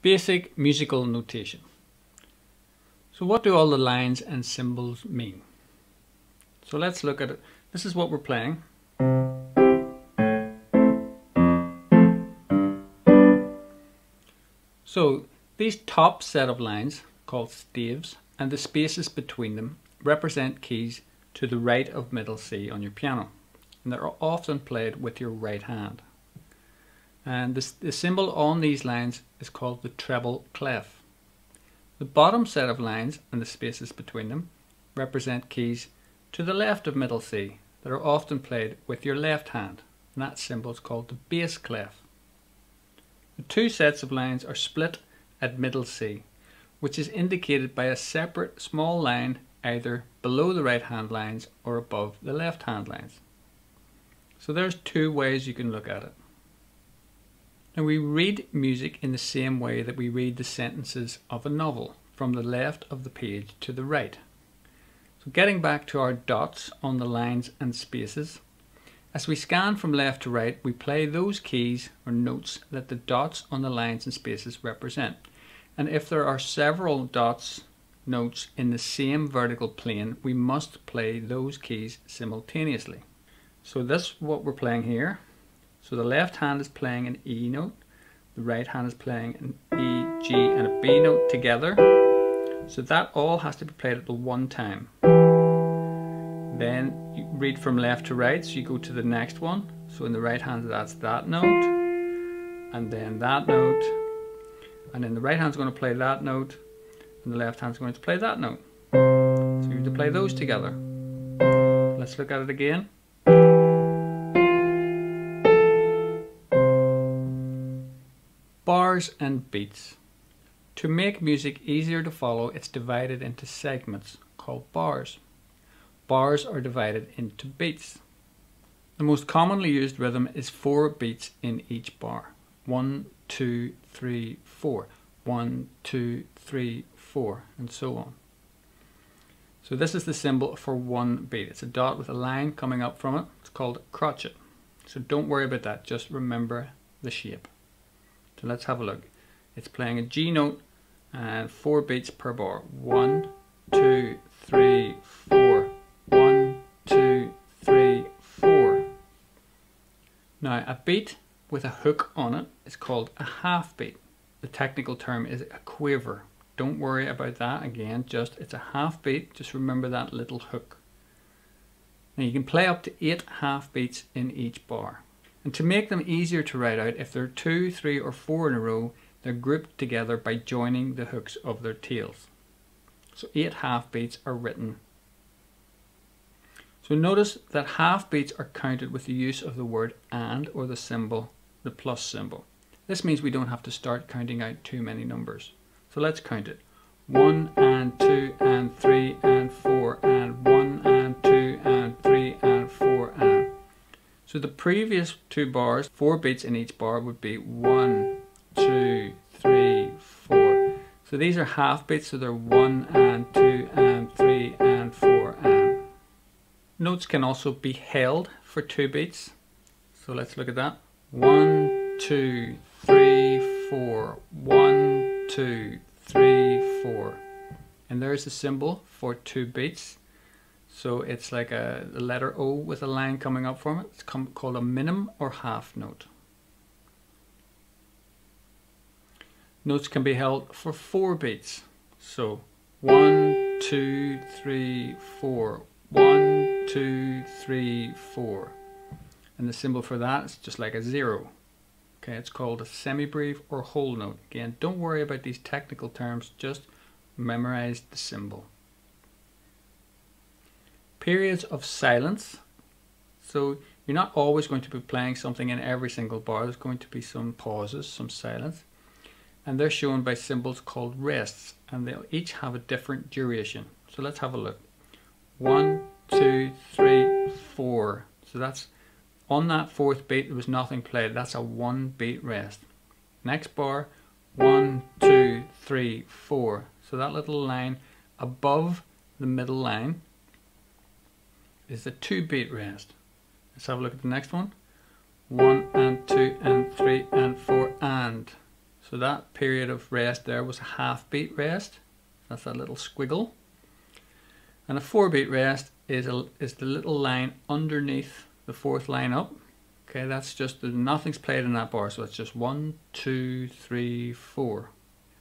Basic musical notation. So what do all the lines and symbols mean? So let's look at it. This is what we're playing. So these top set of lines, called staves, and the spaces between them represent keys to the right of middle C on your piano, and they're often played with your right hand. And the symbol on these lines is called the treble clef. The bottom set of lines and the spaces between them represent keys to the left of middle C that are often played with your left hand, and that symbol is called the bass clef. The two sets of lines are split at middle C, which is indicated by a separate small line either below the right hand lines or above the left hand lines. So there's two ways you can look at it. Now we read music in the same way that we read the sentences of a novel, from the left of the page to the right. So getting back to our dots on the lines and spaces, as we scan from left to right, we play those keys or notes that the dots on the lines and spaces represent. And if there are several dots, notes in the same vertical plane, we must play those keys simultaneously. So this is what we're playing here. So the left hand is playing an E note, the right hand is playing an E, G and a B note together. So that all has to be played at the one time. Then you read from left to right, so you go to the next one. So in the right hand that's that note, and then that note, and then the right hand's going to play that note, and the left hand's going to play that note. So you have to play those together. Let's look at it again. Bars and beats. To make music easier to follow, it's divided into segments called bars. Bars are divided into beats. The most commonly used rhythm is 4 beats in each bar. 1, 2, 3, 4. 1, 2, 3, 4, and so on. So this is the symbol for one beat. It's a dot with a line coming up from it. It's called a crotchet. So don't worry about that, just remember the shape. So let's have a look. It's playing a G note and 4 beats per bar. 1, 2, 3, 4. 1, 2, 3, 4. Now a beat with a hook on it is called a half beat. The technical term is a quaver. Don't worry about that again, just it's a half beat. Just remember that little hook. Now you can play up to 8 half beats in each bar. And to make them easier to write out, if there are 2, 3 or 4 in a row, they're grouped together by joining the hooks of their tails. So 8 half beats are written. So notice that half beats are counted with the use of the word and or the symbol, the plus symbol. This means we don't have to start counting out too many numbers. So let's count it. 1 and 2 and 3 and 4 and 1 and 2 and 3 and 4 and. So the previous 2 bars, 4 beats in each bar, would be 1, 2, 3, 4. So these are half beats, so they're 1 and 2 and 3 and 4 and. Notes can also be held for 2 beats. So let's look at that. 1, 2, 3, 4. 1, 2, 3, 4. And there's the symbol for 2 beats. So it's like a letter O with a line coming up from it. It's called a minim or half note. Notes can be held for 4 beats. So 1, 2, 3, 4. 1, 2, 3, 4. And the symbol for that is just like a 0. Okay, it's called a semibreve or whole note. Again, don't worry about these technical terms, just memorize the symbol. Periods of silence. So you're not always going to be playing something in every single bar. There's going to be some pauses, some silence. And they're shown by symbols called rests, and they'll each have a different duration. So let's have a look. 1, 2, 3, 4. So that's on that 4th beat, there was nothing played. That's a 1 beat rest. Next bar, 1, 2, 3, 4. So that little line above the middle line is the 2 beat rest. Let's have a look at the next one. 1 and 2 and 3 and 4 and. So that period of rest there was a half beat rest. That's that little squiggle. And a 4-beat rest is the little line underneath the 4th line up. Okay, that's just, nothing's played in that bar, so it's just 1, 2, 3, 4.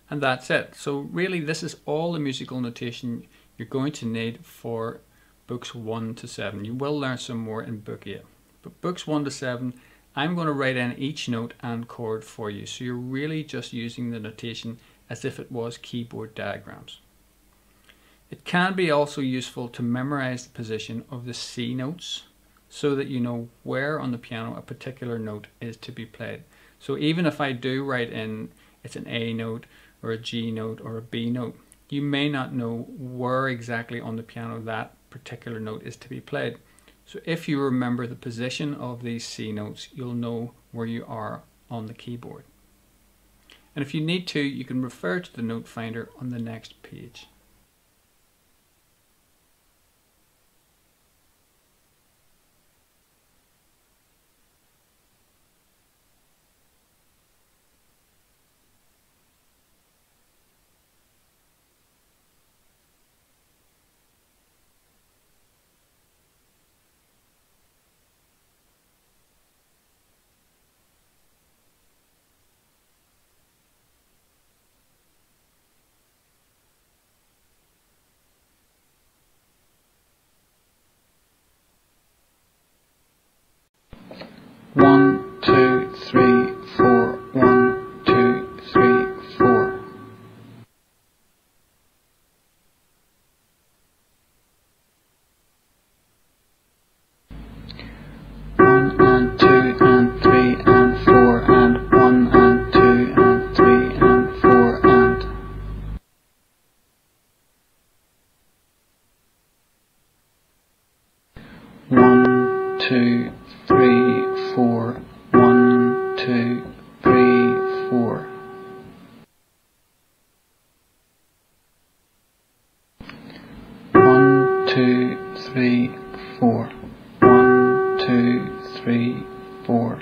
And that's it. So really this is all the musical notation you're going to need for books 1 to 7. You will learn some more in book 8. But books 1 to 7, I'm going to write in each note and chord for you. So you're really just using the notation as if it was keyboard diagrams. It can be also useful to memorize the position of the C notes so that you know where on the piano a particular note is to be played. So even if I do write in it's an A note or a G note or a B note, you may not know where exactly on the piano that particular note is to be played. So if you remember the position of these C notes, you'll know where you are on the keyboard. And if you need to, you can refer to the note finder on the next page. One, two, three, four. 1, 2, 3, 4. One and two and three and four and 1 and 2 and 3 and 4 and 1, 2, 3, 4. 1, 2, 3, 4. 1, 2, 3, 4. 1, 2, 3, 4.